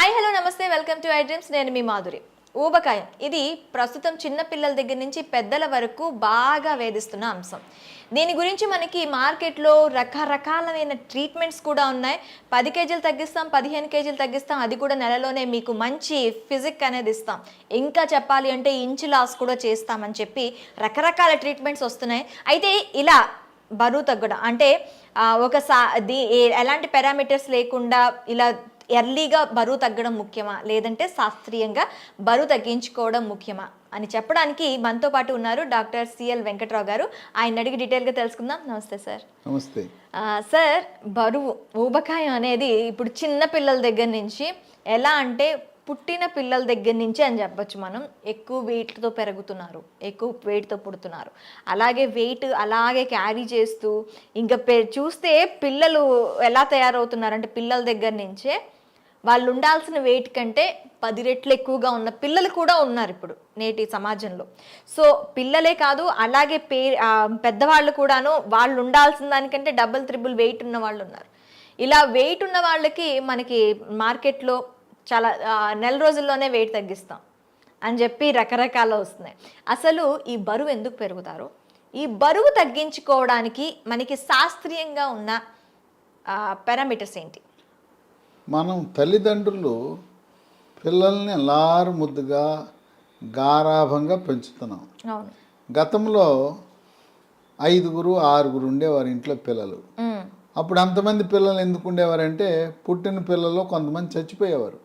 Hi hello నమస్తే welcome to I dreams. నేను మీ మాధురి. ఊబకాయం ఇది ప్రస్తుతం చిన్న పిల్లల దగ్గర నుంచి పెద్దల వరకు బాగా వేధిస్తున్న అంశం. దీని గురించి మనకి మార్కెట్లో రకరకాలైన ట్రీట్మెంట్స్ కూడా ఉన్నాయి. 10 కేజీలు తగ్గిస్తాం, 15 కేజీలు తగ్గిస్తాం, అది కూడా నెలలోనే మీకు మంచి ఫిజిక్ అనేది ఇస్తాం, ఇంకా చెప్పాలి అంటే ఇంచు లాస్ కూడా చేస్తామని చెప్పి రకరకాల ట్రీట్మెంట్స్ వస్తున్నాయి. అయితే ఇలా బరువు తగ్గడం అంటే ఎలాంటి పారామీటర్స్ లేకుండా ఇలా ఎర్లీగా బరువు తగ్గడం ముఖ్యమా, లేదంటే శాస్త్రీయంగా బరువు తగ్గించుకోవడం ముఖ్యమా అని చెప్పడానికి మనతో పాటు ఉన్నారు డాక్టర్ సిఎల్ వెంకట్రావు గారు. ఆయన అడిగి డీటెయిల్గా తెలుసుకుందాం. నమస్తే సార్. నమస్తే సార్. బరువు ఊబకాయం అనేది ఇప్పుడు చిన్న పిల్లల దగ్గర నుంచి ఎలా అంటే పుట్టిన పిల్లల దగ్గర నుంచి అని చెప్పచ్చు. మనం ఎక్కువ వెయిట్తో పెరుగుతున్నారు, ఎక్కువ వెయిట్తో పుడుతున్నారు, అలాగే వెయిట్ అలాగే క్యారీ చేస్తూ ఇంకా చూస్తే పిల్లలు ఎలా తయారవుతున్నారంటే పిల్లల దగ్గర నుంచే వాళ్ళు ఉండాల్సిన వెయిట్ కంటే 10 రెట్లు ఎక్కువగా ఉన్న పిల్లలు కూడా ఉన్నారు ఇప్పుడు నేటి సమాజంలో. సో పిల్లలే కాదు, అలాగే పెద్దవాళ్ళు కూడాను వాళ్ళు ఉండాల్సిన దానికంటే డబుల్ త్రిబుల్ వెయిట్ ఉన్న వాళ్ళు ఉన్నారు. ఇలా వెయిట్ ఉన్న వాళ్ళకి మనకి మార్కెట్లో చాలా నెల రోజుల్లోనే వెయిట్ తగ్గిస్తాం అని చెప్పి రకరకాలు వస్తున్నాయి. అసలు ఈ బరువు ఎందుకు పెరుగుతారు, ఈ బరువు తగ్గించుకోవడానికి మనకి శాస్త్రీయంగా ఉన్న పారామీటర్స్ ఏంటి? మనం తల్లిదండ్రులు పిల్లల్ని అలారు ముద్దుగా గారాభంగా పెంచుతున్నాం. గతంలో 5గురు 6గురు ఉండేవారు ఇంట్లో పిల్లలు. అప్పుడు అంతమంది పిల్లలు ఎందుకు ఉండేవారంటే పుట్టిన పిల్లలు కొంతమంది చచ్చిపోయేవారు,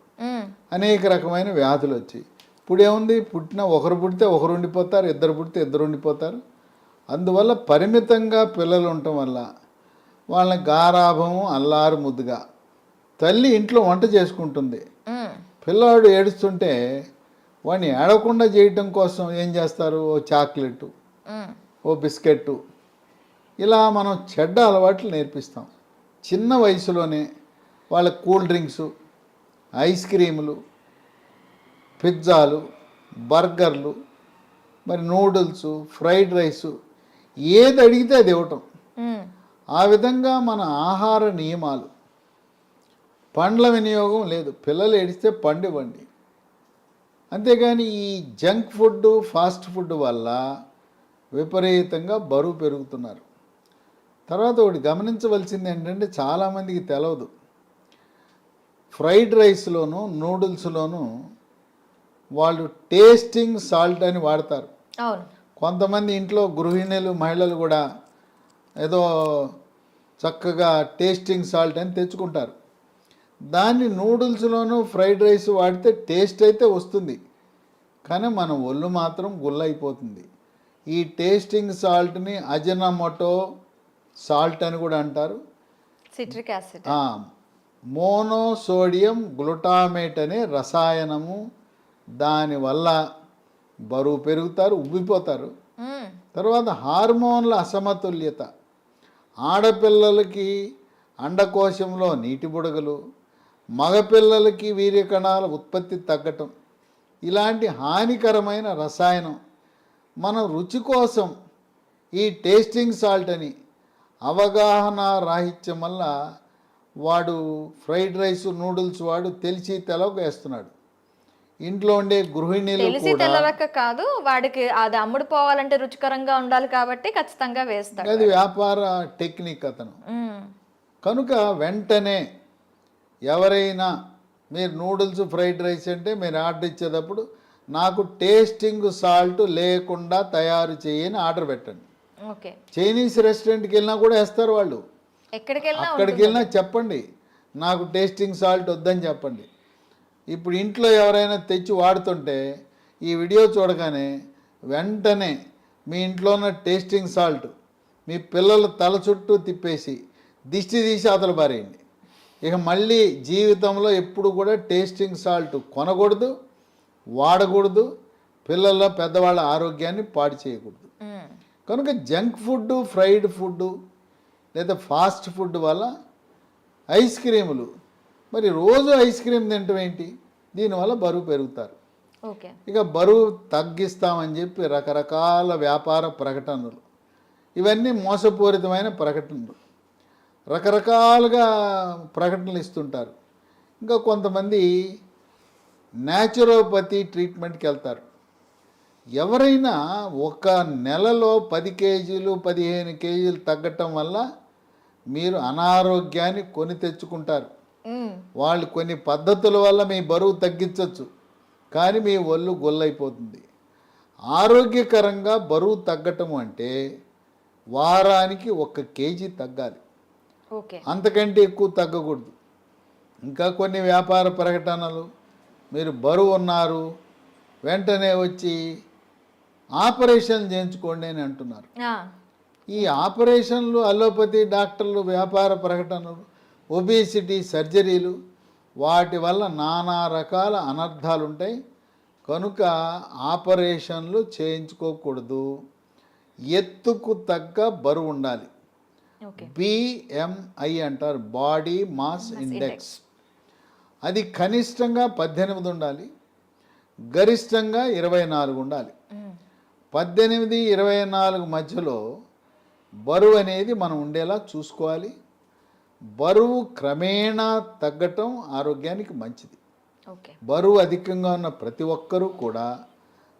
అనేక రకమైన వ్యాధులు వచ్చి. ఇప్పుడు ఏముంది, ఒకరు పుడితే ఒకరు ఉండిపోతారు, ఇద్దరు పుడితే ఇద్దరు ఉండిపోతారు. అందువల్ల పరిమితంగా పిల్లలు ఉండటం వల్ల వాళ్ళని గారాభము అల్లారు ముద్దుగా తల్లి ఇంట్లో వంట చేసుకుంటుంది. పిల్లాడు ఏడుస్తుంటే వాడిని ఏడవకుండా చేయటం కోసం ఏం చేస్తారు, ఓ చాక్లెట్, ఓ బిస్కెట్, ఇలా మనం చెడ్డ అలవాట్లు నేర్పిస్తాం. చిన్న వయసులోనే వాళ్ళ కూల్ డ్రింక్స్, ఐస్ క్రీములు, పిజ్జాలు, బర్గర్లు, మరి నూడిల్స్, ఫ్రైడ్ రైసు, ఏది అడిగితే అది ఇవ్వటం. ఆ విధంగా మన ఆహార నియమాలు, పండ్ల వినియోగం లేదు. పిల్లలు ఏడిస్తే పండు ఇవ్వండి. అంతేగాని ఈ జంక్ ఫుడ్, ఫాస్ట్ ఫుడ్ వల్ల విపరీతంగా బరువు పెరుగుతున్నారు. తర్వాత ఒకటి గమనించవలసింది ఏంటంటే చాలామందికి తెలవదు, ఫ్రైడ్ రైస్లోను నూడిల్స్లోను వాళ్ళు టేస్టింగ్ సాల్ట్ అని వాడతారు. కొంతమంది ఇంట్లో గృహిణులు, మహిళలు కూడా ఏదో చక్కగా టేస్టింగ్ సాల్ట్ అని తెచ్చుకుంటారు. దాన్ని నూడిల్స్లోనూ ఫ్రైడ్ రైస్ వాడితే టేస్ట్ అయితే వస్తుంది, కానీ మన ఒళ్ళు మాత్రం గుల్లైపోతుంది. ఈ టేస్టింగ్ సాల్ట్ని అజినమోటో సాల్ట్ అని కూడా అంటారు. సిట్రిక్ యాసిడ్, మోనోసోడియం గ్లూటామేట్ అనే రసాయనము. దానివల్ల బరువు పెరుగుతారు, ఉబ్బిపోతారు. తర్వాత హార్మోన్ల అసమతుల్యత, ఆడపిల్లలకి అండకోశంలో నీటి బుడగలు, మగపిల్లలకి వీర్యకణాల ఉత్పత్తి తగ్గటం, ఇలాంటి హానికరమైన రసాయనం మన రుచి కోసం ఈ టేస్టింగ్ సాల్ట్ అని అవగాహన రాహిత్యం వల్ల వాడు ఫ్రైడ్ రైస్, నూడిల్స్ వాడు తెలిసి తెలవక వేస్తున్నాడు. ఇంట్లో ఉండే గృహిణీలు తెలవక కాదు, వాడికి అది అమ్ముడు పోవాలంటే రుచికరంగా ఉండాలి కాబట్టి ఖచ్చితంగా వేస్తాడు. అది వ్యాపార టెక్నిక్ అతను. కనుక వెంటనే ఎవరైనా మీరు నూడిల్స్, ఫ్రైడ్ రైస్ అంటే మీరు ఆర్డర్ ఇచ్చేటప్పుడు నాకు టేస్టింగ్ సాల్ట్ లేకుండా తయారు చేయని ఆర్డర్ పెట్టండి. చైనీస్ రెస్టారెంట్కి వెళ్ళినా కూడా వేస్తారు వాళ్ళు. అక్కడికి వెళ్ళినా చెప్పండి నాకు టేస్టింగ్ సాల్ట్ వద్దని చెప్పండి. ఇప్పుడు ఇంట్లో ఎవరైనా తెచ్చి వాడుతుంటే ఈ వీడియో చూడగానే వెంటనే మీ ఇంట్లో ఉన్న టేస్టింగ్ సాల్ట్ మీ పిల్లల తల చుట్టూ తిప్పేసి దిష్టి తీసి అవతల పారేయండి. ఇక మళ్ళీ జీవితంలో ఎప్పుడు కూడా టేస్టింగ్ సాల్ట్ కొనకూడదు, వాడకూడదు, పిల్లల పెద్దవాళ్ళ ఆరోగ్యాన్ని పాడు చేయకూడదు. కనుక జంక్ ఫుడ్, ఫ్రైడ్ ఫుడ్ లేదా ఫాస్ట్ ఫుడ్ వల్ల ఐస్ క్రీములు, మరి రోజు ఐస్ క్రీమ్ తినటం ఏంటి, దీనివల్ల బరువు పెరుగుతారు. ఇక బరువు తగ్గిస్తామని చెప్పి రకరకాల వ్యాపార ప్రకటనలు, ఇవన్నీ మోసపూరితమైన ప్రకటనలు, రకరకాలుగా ప్రకటనలు ఇస్తుంటారు. ఇంకా కొంతమంది న్యాచురోపతి ట్రీట్మెంట్కి వెళ్తారు. ఎవరైనా ఒక నెలలో 10 కేజీలు 15 కేజీలు తగ్గటం వల్ల మీరు అనారోగ్యాన్ని కొని తెచ్చుకుంటారు. వాళ్ళు కొన్ని పద్ధతుల వల్ల మీ బరువు తగ్గించవచ్చు, కానీ మీ ఒళ్ళు గొల్లైపోతుంది. ఆరోగ్యకరంగా బరువు తగ్గటం అంటే వారానికి 1 కేజీ తగ్గాలి, ఓకే, అంతకంటే ఎక్కువ తగ్గకూడదు. ఇంకా కొన్ని వ్యాపార ప్రకటనలు, మీరు బరువు ఉన్నారు వెంటనే వచ్చి ఆపరేషన్ చేయించుకోండి అని అంటున్నారు. ఈ ఆపరేషన్లు, అలోపతి డాక్టర్లు వ్యాపార ప్రకటనలు, ఒబేసిటీ సర్జరీలు, వాటి వల్ల నానా రకాల అనర్థాలు ఉంటాయి. కనుక ఆపరేషన్లు చేయించుకోకూడదు. ఎత్తుకు తగ్గ బరువు ఉండాలి. BMI అంటారు, బాడీ మాస్ ఇండెక్స్. అది కనిష్టంగా 18 ఉండాలి, గరిష్టంగా 24 ఉండాలి. 18-24 మధ్యలో బరువు అనేది మనం ఉండేలా చూసుకోవాలి. బరువు క్రమేణా తగ్గటం ఆరోగ్యానికి మంచిది. బరువు అధికంగా ఉన్న ప్రతి ఒక్కరూ కూడా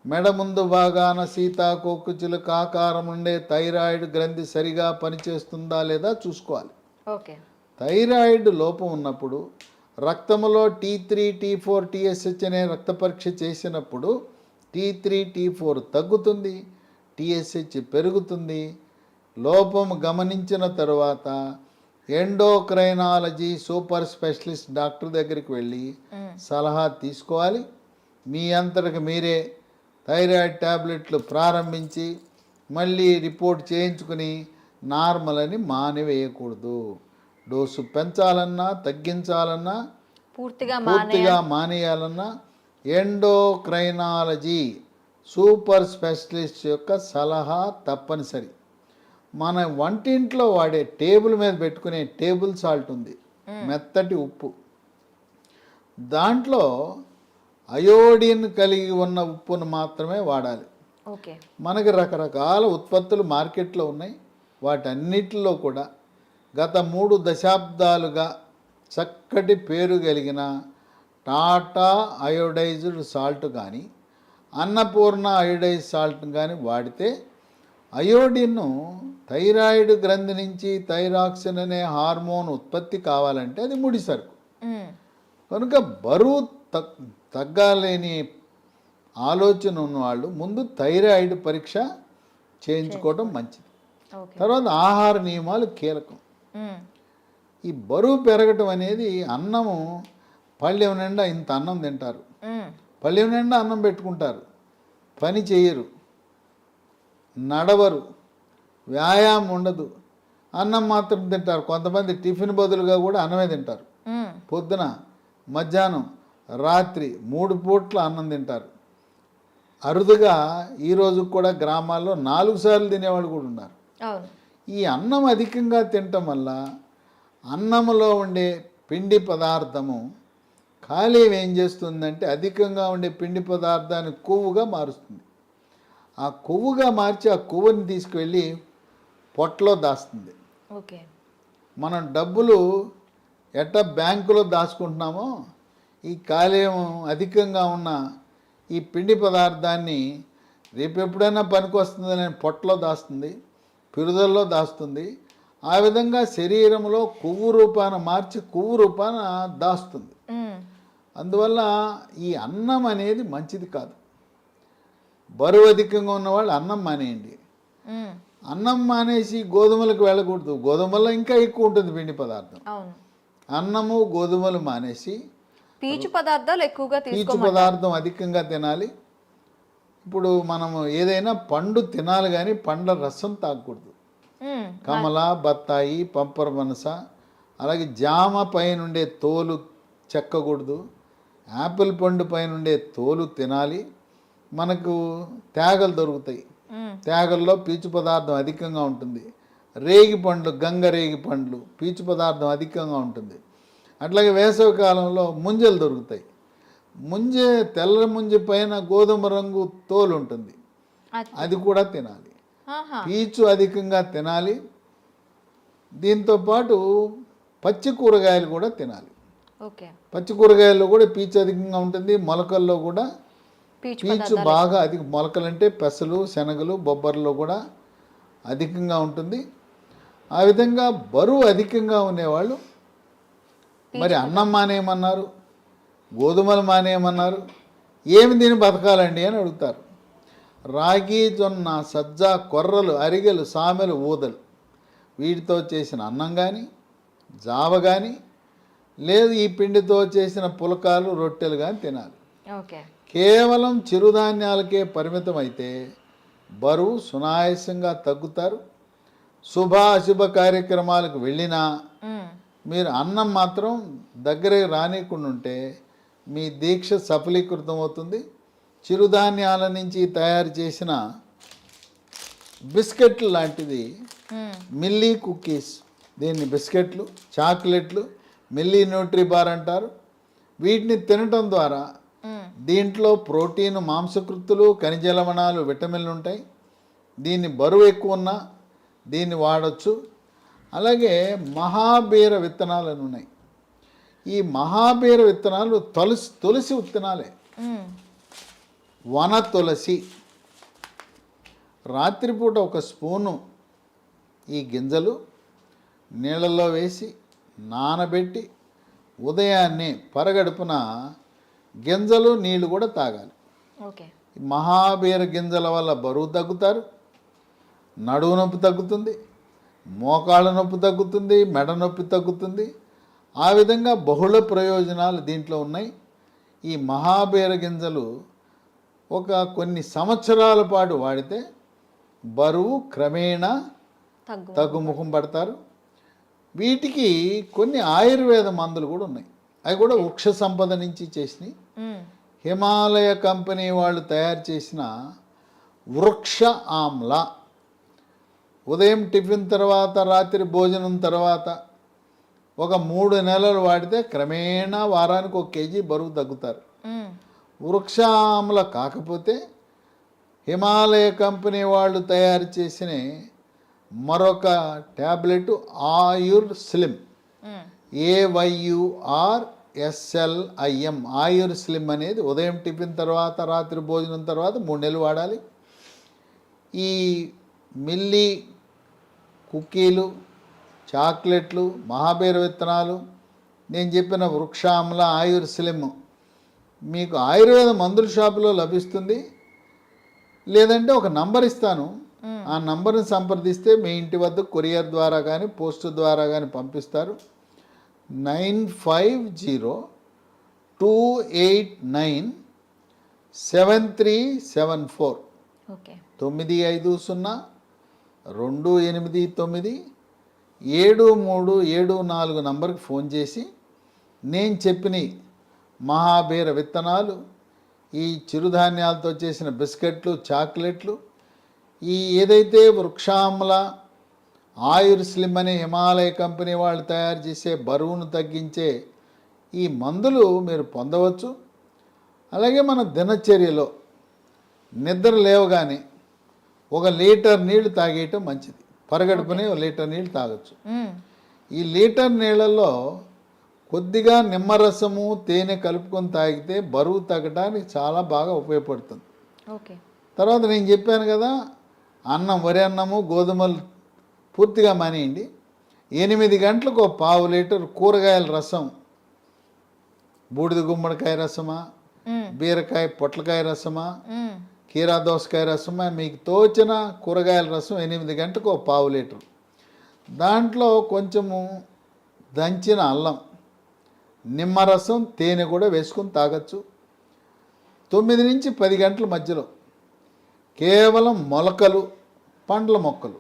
మెడ ముందు భాగాన సీతాకోక చిలుక ఆకారం ఉండే థైరాయిడ్ గ్రంథి సరిగా పనిచేస్తుందా లేదా చూసుకోవాలి. థైరాయిడ్ లోపం ఉన్నప్పుడు రక్తంలో T3, T4, TSH అనే రక్త పరీక్ష చేసినప్పుడు T3, T4 తగ్గుతుంది, TSH పెరుగుతుంది. లోపం గమనించిన తర్వాత ఎండోక్రైనాలజీ సూపర్ స్పెషలిస్ట్ డాక్టర్ దగ్గరికి వెళ్ళి సలహా తీసుకోవాలి. మీ అంతటికి మీరే థైరాయిడ్ ట్యాబ్లెట్లు ప్రారంభించి మళ్ళీ రిపోర్ట్ చేయించుకుని నార్మల్ అని మానివేయకూడదు. డోసు పెంచాలన్నా తగ్గించాలన్నా పూర్తిగా మానేయాలన్నా ఎండోక్రైనాలజీ సూపర్ స్పెషలిస్ట్ యొక్క సలహా తప్పనిసరి. మన వంటింట్లో వాడే టేబుల్ మీద పెట్టుకునే టేబుల్ సాల్ట్ ఉంది, మెత్తటి ఉప్పు. దాంట్లో అయోడిన్ కలిగి ఉన్న ఉప్పును మాత్రమే వాడాలి. మనకి రకరకాల ఉత్పత్తులు మార్కెట్లో ఉన్నాయి. వాటన్నిటిలో కూడా గత 3 దశాబ్దాలుగా చక్కటి పేరు కలిగిన టాటా అయోడైజ్డ్ సాల్ట్ కానీ అన్నపూర్ణ అయోడైజ్ సాల్ట్ కానీ వాడితే అయోడిన్ను థైరాయిడ్ గ్రంథి నుంచి థైరాక్సిన్ అనే హార్మోన్ ఉత్పత్తి కావాలంటే అది ముడి సరుకు. కనుక బరువు తగ్గాలని ఆలోచన ఉన్నవాళ్ళు ముందు థైరాయిడ్ పరీక్ష చేయించుకోవడం మంచిది. తర్వాత ఆహార నియమాలు కీలకం. ఈ బరువు పెరగటం అనేది అన్నము పళ్ళెం నిండా ఇంత అన్నం తింటారు, పళ్ళెం నిండా అన్నం పెట్టుకుంటారు, పని చేయరు, నడవరు, వ్యాయామం ఉండదు, అన్నం మాత్రం తింటారు. కొంతమంది టిఫిన్ బదులుగా కూడా అన్నమే తింటారు. పొద్దున, మధ్యాహ్నం, రాత్రి 3 పూట్ల అన్నం తింటారు. అరుదుగా ఈరోజు కూడా గ్రామాల్లో 4 సార్లు తినేవాళ్ళు కూడా ఉన్నారు. ఈ అన్నం అధికంగా తినటం వల్ల అన్నంలో ఉండే పిండి పదార్థము కాలేయం ఏం చేస్తుందంటే అధికంగా ఉండే పిండి పదార్థాన్ని కొవ్వుగా మారుస్తుంది. ఆ కొవ్వుగా మార్చి ఆ కొవ్వుని తీసుకువెళ్ళి పొట్టలో దాస్తుంది. మనం డబ్బులు ఎట్లా బ్యాంకులో దాచుకుంటున్నామో ఈ కాలేయం అధికంగా ఉన్న ఈ పిండి పదార్థాన్ని రేపు ఎప్పుడైనా పనికి వస్తుందని పొట్టలో దాస్తుంది, పిరుదల్లో దాస్తుంది. ఆ విధంగా శరీరంలో కొవ్వు రూపాన మార్చి కొవ్వు రూపాన దాస్తుంది. అందువల్ల ఈ అన్నం అనేది మంచిది కాదు. బరువు అధికంగా ఉన్నవాళ్ళు అన్నం మానేయండి. అన్నం మానేసి గోధుమలకు వెళ్ళకూడదు. గోధుమల్లో ఇంకా ఎక్కువ ఉంటుంది పిండి పదార్థం. అన్నము గోధుమలు మానేసి పీచు పదార్థాలు ఎక్కువగా పీచు పదార్థం అధికంగా తినాలి. ఇప్పుడు మనము ఏదైనా పండు తినాలి కానీ పండ్ల రసం తాగకూడదు. కమల, బత్తాయి, పంపర మనస, అలాగే జామ పైనుండే తోలు చెక్కకూడదు. యాపిల్ పండు పైనుండే తోలు తినాలి. మనకు తేగలు దొరుకుతాయి, తేగల్లో పీచు పదార్థం అధికంగా ఉంటుంది. రేగి పండ్లు, గంగ రేగి పండ్లు పీచు పదార్థం అధికంగా ఉంటుంది. అట్లాగే వేసవి కాలంలో ముంజలు దొరుకుతాయి. ముంజే, తెల్ల ముంజ పైన గోధుమ రంగు తోలు ఉంటుంది, అది కూడా తినాలి. పీచు అధికంగా తినాలి. దీంతోపాటు పచ్చి కూరగాయలు కూడా తినాలి. ఓకే. పచ్చి కూరగాయల్లో కూడా పీచు అధికంగా ఉంటుంది, మొలకల్లో కూడా పీచు పీచు పదార్థాలు బాగా అధిక, మొలకలంటే పెసలు శనగలు బొబ్బర్లో కూడా అధికంగా ఉంటుంది. ఆ విధంగా బరువు అధికంగా ఉండేవాళ్ళు మరి అన్నం మానేయమన్నారు, గోధుమలు మానేయమన్నారు, ఏమి తిని బతకాలండి అని అడుగుతారు. రాగి, జొన్న, సజ్జ, కొర్రలు, అరిగెలు, సామెలు, ఊదలు వీటితో చేసిన అన్నం కానీ, జావ కానీ, లేదు ఈ పిండితో చేసిన పులకాలు, రొట్టెలు కానీ తినాలి. ఓకే. కేవలం చిరుధాన్యాలకే పరిమితం అయితే బరువు సునాయాసంగా తగ్గుతారు. శుభ అశుభ కార్యక్రమాలకు వెళ్ళినా మీరు అన్నం మాత్రం దగ్గరకు రానికుండా ఉంటే మీ దీక్ష సఫలీకృతం అవుతుంది. చిరుధాన్యాల నుంచి తయారు చేసిన బిస్కెట్లు లాంటిది మిల్లీ కుకీస్, దీన్ని బిస్కెట్లు, చాక్లెట్లు, మిల్లీ న్యూట్రీ బార్ అంటారు. వీటిని తినటం ద్వారా దీంట్లో ప్రోటీన్, మాంసకృత్తులు, ఖనిజ లవణాలు, విటమిన్లు ఉంటాయి. దీన్ని బరువు ఎక్కువ ఉన్నా దీన్ని వాడచ్చు. అలాగే మహాబీర విత్తనాలు అని ఉన్నాయి. ఈ మహాబీర విత్తనాలు తులసి విత్తనాలే, వన తులసి. రాత్రిపూట ఒక స్పూను ఈ గింజలు నీళ్ళల్లో వేసి నానబెట్టి ఉదయాన్నే పరగడుపున గింజలు నీళ్లు కూడా తాగాలి. ఓకే. మహాబీర గింజల వల్ల బరువు తగ్గుతారు, నడువు నొప్పి తగ్గుతుంది, మోకాళ్ళ నొప్పి తగ్గుతుంది, మెడ నొప్పి తగ్గుతుంది. ఆ విధంగా బహుళ ప్రయోజనాలు దీంట్లో ఉన్నాయి. ఈ మహాబీర గింజలు ఒక కొన్ని సంవత్సరాల పాటు వాడితే బరువు క్రమేణా తగ్గుముఖం పడతారు. వీటికి కొన్ని ఆయుర్వేద మందులు కూడా ఉన్నాయి. అవి కూడా వృక్ష సంపద నుంచి చేసినాయి. హిమాలయ కంపెనీ వాళ్ళు తయారు చేసిన వృక్ష ఆమ్ల ఉదయం టిఫిన్ తర్వాత, రాత్రి భోజనం తర్వాత ఒక 3 నెలలు వాడితే క్రమేణా వారానికి 1 కేజీ బరువు తగ్గుతారు. వృక్ష ఆమ్ల కాకపోతే హిమాలయ కంపెనీ వాళ్ళు తయారు చేసిన మరొక ట్యాబ్లెట్ ఆయుర్ స్లిమ్, AYURSLIM, ఆయుర్ స్లిమ్ అనేది ఉదయం టిఫిన్ తర్వాత, రాత్రి భోజనం తర్వాత 3 నెలలు వాడాలి. ఈ మిల్లీ కుకీలు, చాక్లెట్లు, మహాబీర విత్తనాలు, నేను చెప్పిన వృక్షామ్ల, ఆయుర్ స్లిమ్ మీకు ఆయుర్వేద మందుల షాపులో లభిస్తుంది. లేదంటే ఒక నంబర్ ఇస్తాను, ఆ నంబర్ని సంప్రదిస్తే మీ ఇంటి వద్ద కొరియర్ ద్వారా కానీ పోస్ట్ ద్వారా కానీ పంపిస్తారు. 9502897374. ఓకే. 9502897374 నంబర్కి ఫోన్ చేసి నేను చెప్పిన మహాబీర విత్తనాలు, ఈ చిరుధాన్యాలతో చేసిన బిస్కెట్లు, చాక్లెట్లు, ఈ ఏదైతే వృక్షామ్ల, ఆయుర్ స్లిమ్ అనే హిమాలయ కంపెనీ వాళ్ళు తయారు చేసే బరువును తగ్గించే ఈ మందులు మీరు పొందవచ్చు. అలాగే మన దినచర్యలో నిద్ర లేవగానే 1 లీటర్ నీళ్లు తాగేయటం మంచిది. పరగడుపునే 1 లీటర్ నీళ్ళు తాగొచ్చు. ఈ లీటర్ నీళ్ళల్లో కొద్దిగా నిమ్మరసము, తేనె కలుపుకొని తాగితే బరువు తగ్గడానికి చాలా బాగా ఉపయోగపడుతుంది. ఓకే. తర్వాత నేను చెప్పాను కదా, అన్నం, వరి అన్నము, గోధుమలు పూర్తిగా మానేయండి. 8 గంటలకు 1/4 లీటర్ కూరగాయల రసం, బూడిద గుమ్మడికాయ రసమా, బీరకాయ పొట్లకాయ రసమా, కీరా దోసకాయ రసమా, మీకు తోచిన కూరగాయల రసం 8 గంటలకు 1/4 లీటర్. దాంట్లో కొంచెము దంచిన అల్లం, నిమ్మరసం, తేనె కూడా వేసుకొని తాగొచ్చు. 9 నుంచి 10 గంటల మధ్యలో కేవలం మొలకలు, పండ్ల ముక్కలు,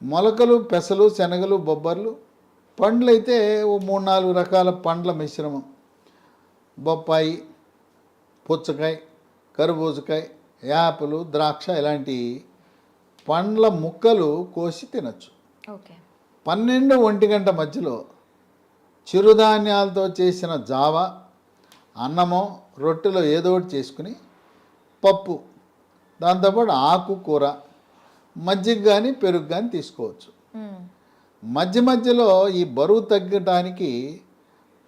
మొలకలు, పెసలు, శనగలు, బొబ్బర్లు, పండ్లు అయితే 3-4 రకాల పండ్ల మిశ్రమం, బొప్పాయి, పుచ్చకాయ, కర్బూజకాయ, యాపిల్, ద్రాక్ష ఇలాంటి పండ్ల ముక్కలు కోసి తినచ్చు. 12-1 గంట మధ్యలో చిరుధాన్యాలతో చేసిన జావ, అన్నమో రొట్టెలో ఏదో ఒకటి చేసుకుని, పప్పు, దాంతోపాటు ఆకుకూర, మజ్జిగ కానీ పెరుగు కానీ తీసుకోవచ్చు. మధ్య మధ్యలో ఈ బరువు తగ్గటానికి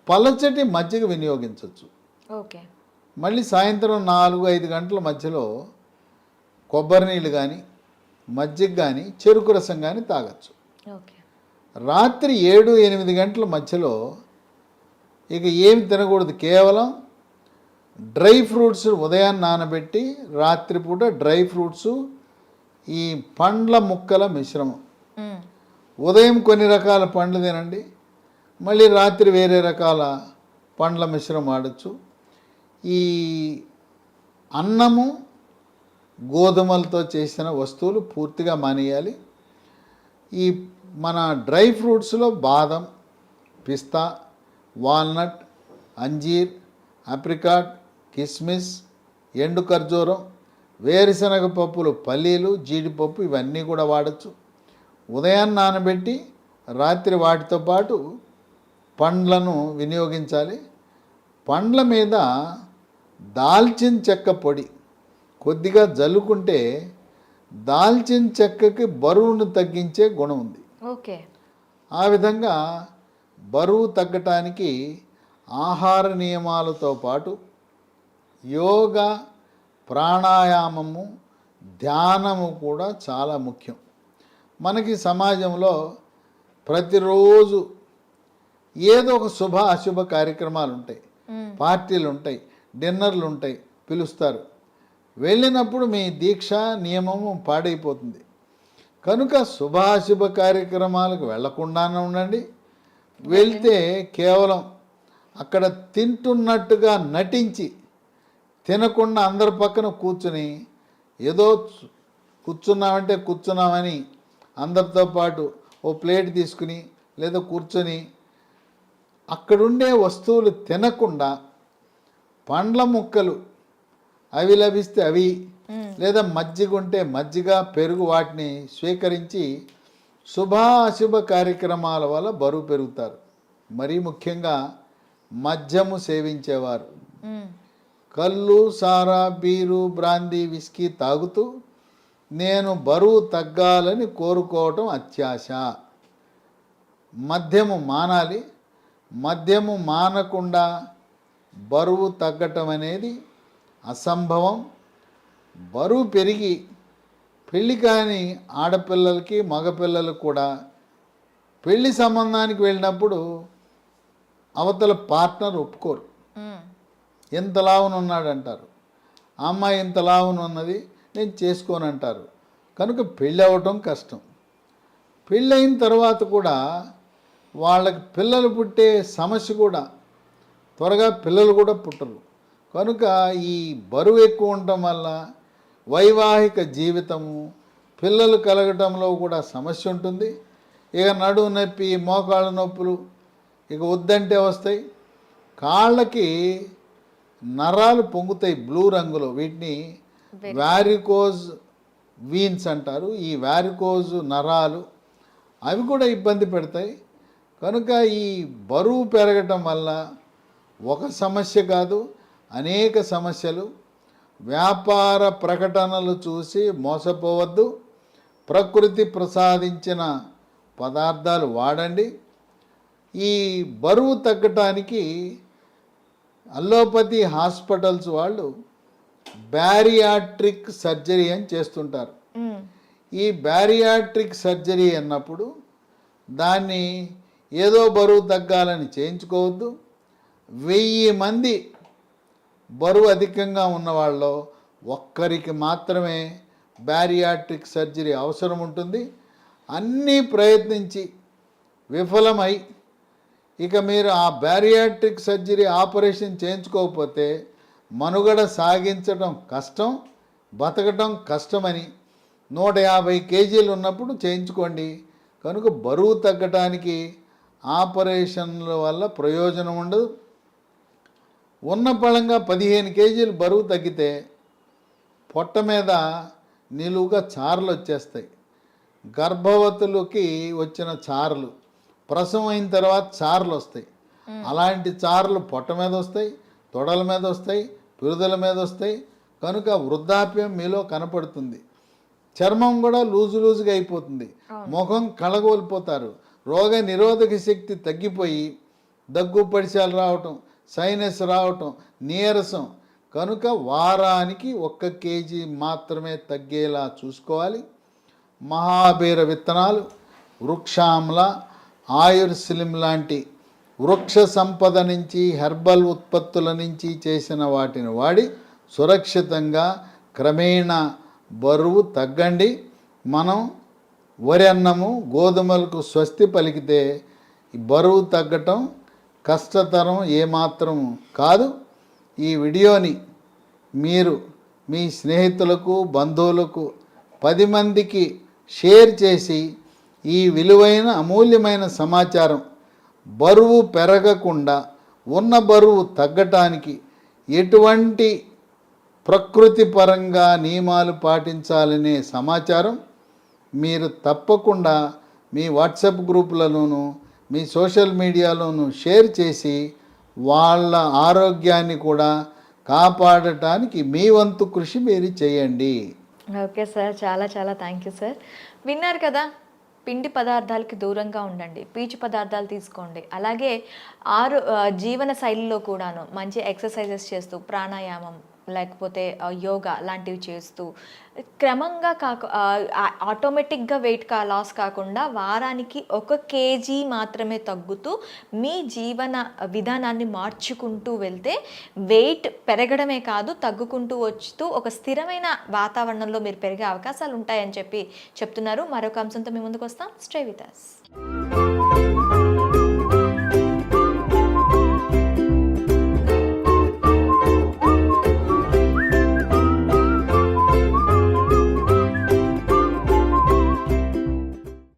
పలచటి మజ్జిగ వినియోగించవచ్చు. ఓకే. మళ్ళీ సాయంత్రం 4-5 గంటల మధ్యలో కొబ్బరి నీళ్ళు కానీ మజ్జిగ కానీ చెరుకు రసం కానీ తాగొచ్చు. ఓకే. రాత్రి 7-8 గంటల మధ్యలో ఇక ఏమి తినకూడదు, కేవలం డ్రై ఫ్రూట్స్ ఉదయాన్ని నానబెట్టి రాత్రిపూట డ్రై ఫ్రూట్స్, ఈ పండ్ల ముక్కల మిశ్రమం. ఉదయం కొన్ని రకాల పండ్లు తినండి, మళ్ళీ రాత్రి వేరే రకాల పండ్ల మిశ్రమం ఆడచ్చు. ఈ అన్నము గోధుమలతో చేసిన వస్తువులు పూర్తిగా మానేయాలి. ఈ మన డ్రై ఫ్రూట్స్లో బాదం, పిస్తా, వాల్నట్, అంజీర్, అప్రికాట్, కిస్మిస్, ఎండు ఖర్జూరం, వేరుశనగ పప్పులు, పల్లీలు, జీడిపప్పు ఇవన్నీ కూడా వాడచ్చు. ఉదయాన్ని నానబెట్టి రాత్రి వాటితో పాటు పండ్లను వినియోగించాలి. పండ్ల మీద దాల్చిన చెక్క పొడి కొద్దిగా జల్లుకుంటే దాల్చిన చెక్కకి బరువును తగ్గించే గుణం ఉంది. ఓకే. ఆ విధంగా బరువు తగ్గటానికి ఆహార నియమాలతో పాటు యోగా, ప్రాణాయామము, ధ్యానము కూడా చాలా ముఖ్యం. మనకి సమాజంలో ప్రతిరోజు ఏదో ఒక శుభ అశుభ కార్యక్రమాలు ఉంటాయి, పార్టీలు ఉంటాయి, డిన్నర్లు ఉంటాయి, పిలుస్తారు. వెళ్ళినప్పుడు మీ దీక్ష నియమము పాడైపోతుంది. కనుక శుభాశుభ కార్యక్రమాలకు వెళ్లకుండానే ఉండండి. వెళ్తే కేవలం అక్కడ తింటున్నట్టుగా నటించి తినకుండా అందరి పక్కన కూర్చుని ఏదో కూర్చున్నామంటే కూర్చున్నామని అందరితో పాటు ఓ ప్లేట్ తీసుకుని లేదా కూర్చొని అక్కడుండే వస్తువులు తినకుండా పండ్ల ముక్కలు అవి లభిస్తే అవి, లేదా మజ్జిగ ఉంటే మజ్జిగ, పెరుగు వాటిని స్వీకరించి శుభాశుభ కార్యక్రమాల వల్ల బరువు పెరుగుతారు. మరీ ముఖ్యంగా మద్యము సేవించేవారు కళ్ళు, సారా, బీరు, బ్రాందీ, విస్కీ తాగుతూ నేను బరువు తగ్గాలని కోరుకోవటం అత్యాశ. మద్యము మానాలి. మద్యము మానకుండా బరువు తగ్గటం అనేది అసంభవం. బరువు పెరిగి పెళ్ళి కాని ఆడపిల్లలకి మగపిల్లలకు కూడా పెళ్లి సంబంధానికి వెళ్ళినప్పుడు అవతల పార్ట్నర్ ఒప్పుకోరు. ఎంత లావునున్నాడు అంటారు, ఆ అమ్మాయి ఇంత లావునున్నది నేను చేసుకోనంటారు. కనుక పెళ్ళి అవ్వటం కష్టం. పెళ్ళయిన తర్వాత కూడా వాళ్ళకి పిల్లలు పుట్టే సమస్య కూడా త్వరగా పిల్లలు కూడా పుట్టరు. కనుక ఈ బరువు ఎక్కువ ఉండటం వల్ల వైవాహిక జీవితము, పిల్లలు కలగటంలో కూడా సమస్య ఉంటుంది. ఇక నడుము నొప్పి, మోకాళ్ళ నొప్పులు ఇక వద్దంటే వస్తాయి. కాళ్ళకి నరాలు పొంగుతాయి బ్లూ రంగులో, వీటిని వ్యారికోజ్ వీన్స్ అంటారు. ఈ వ్యారికోజ్ నరాలు అవి కూడా ఇబ్బంది పెడతాయి. కనుక ఈ బరువు పెరగటం వల్ల ఒక సమస్య కాదు, అనేక సమస్యలు. వ్యాపార ప్రకటనలు చూసి మోసపోవద్దు. ప్రకృతి ప్రసాదించిన పదార్థాలు వాడండి. ఈ బరువు తగ్గటానికి అల్లోపతి హాస్పిటల్స్ వాళ్ళు బ్యారియాట్రిక్ సర్జరీ అని చేస్తుంటారు. ఈ బ్యారియాట్రిక్ సర్జరీ అన్నప్పుడు దాన్ని ఏదో బరువు తగ్గాలని చేయించుకోవద్దు. 1000 మంది బరువు అధికంగా ఉన్న వాళ్ళలో ఒక్కరికి మాత్రమే బ్యారియాట్రిక్ సర్జరీ అవసరం ఉంటుంది. అన్నీ ప్రయత్నించి విఫలమై ఇక మీరు ఆ బ్యారియాట్రిక్ సర్జరీ ఆపరేషన్ చేయించుకోకపోతే మనుగడ సాగించడం కష్టం, బతకటం కష్టమని 150 కేజీలు ఉన్నప్పుడు చేయించుకోండి. కనుక బరువు తగ్గటానికి ఆపరేషన్ల వల్ల ప్రయోజనం ఉండదు. ఉన్న పళంగా 15 కేజీలు బరువు తగ్గితే పొట్ట మీద నిలువుగా చారలు వచ్చేస్తాయి. గర్భవతులకి వచ్చిన చారలు, ప్రసవం అయిన తర్వాత చారలు వస్తాయి. అలాంటి చారలు పొట్ట మీద వస్తాయి, తొడల మీద వస్తాయి, పిరుదల మీద వస్తాయి. కనుక వృద్ధాప్యం మీలో కనపడుతుంది. చర్మం కూడా లూజుగా అయిపోతుంది. ముఖం కళగోలిపోతారు. రోగ నిరోధక శక్తి తగ్గిపోయి దగ్గు పడిశాలు రావటం, సైనస్ రావటం, నీరసం. కనుక వారానికి 1 కేజీ మాత్రమే తగ్గేలా చూసుకోవాలి. మహాబీర విత్తనాలు, వృక్షామ్ల, ఆయుర్స్లిమ్ లాంటి వృక్ష సంపద నుంచి, హెర్బల్ ఉత్పత్తుల నుంచి చేసిన వాటిని వాడి సురక్షితంగా క్రమేణా బరువు తగ్గండి. మనం వరి అన్నము, గోధుమలకు స్వస్తి పలికితే ఈ బరువు తగ్గటం కష్టతరం ఏమాత్రం కాదు. ఈ వీడియోని మీరు మీ స్నేహితులకు, బంధువులకు 10 మందికి షేర్ చేసి ఈ విలువైన అమూల్యమైన సమాచారం బరువు పెరగకుండా ఉన్న బరువు తగ్గటానికి ఎటువంటి ప్రకృతి పరంగా నియమాలు పాటించాలనే సమాచారం మీరు తప్పకుండా మీ వాట్సాప్ గ్రూపులలోనూ, మీ సోషల్ మీడియాలోనూ షేర్ చేసి వాళ్ళ ఆరోగ్యాన్ని కూడా కాపాడటానికి మీ వంతు కృషి మీరు చేయండి. ఓకే సార్, చాలా చాలా థ్యాంక్ యూ సార్. విన్నారు కదా, పిండి పదార్థాలకి దూరంగా ఉండండి, పీచు పదార్థాలు తీసుకోండి. అలాగే జీవన శైలిలో కూడాను మంచి ఎక్సర్సైజెస్ చేస్తూ, ప్రాణాయామం లేకపోతే యోగా లాంటివి చేస్తూ క్రమంగా ఆటోమేటిక్గా వెయిట్ లాస్ కాకుండా వారానికి 1 కేజీ మాత్రమే తగ్గుతూ మీ జీవన విధానాన్ని మార్చుకుంటూ వెళ్తే వెయిట్ పెరగడమే కాదు, తగ్గుకుంటూ వస్తూ ఒక స్థిరమైన వాతావరణంలో మీరు పెరిగే అవకాశాలు ఉంటాయని చెప్తున్నారు. మరొక అంశంతో మీ ముందుకు వస్తాం. Stay with us.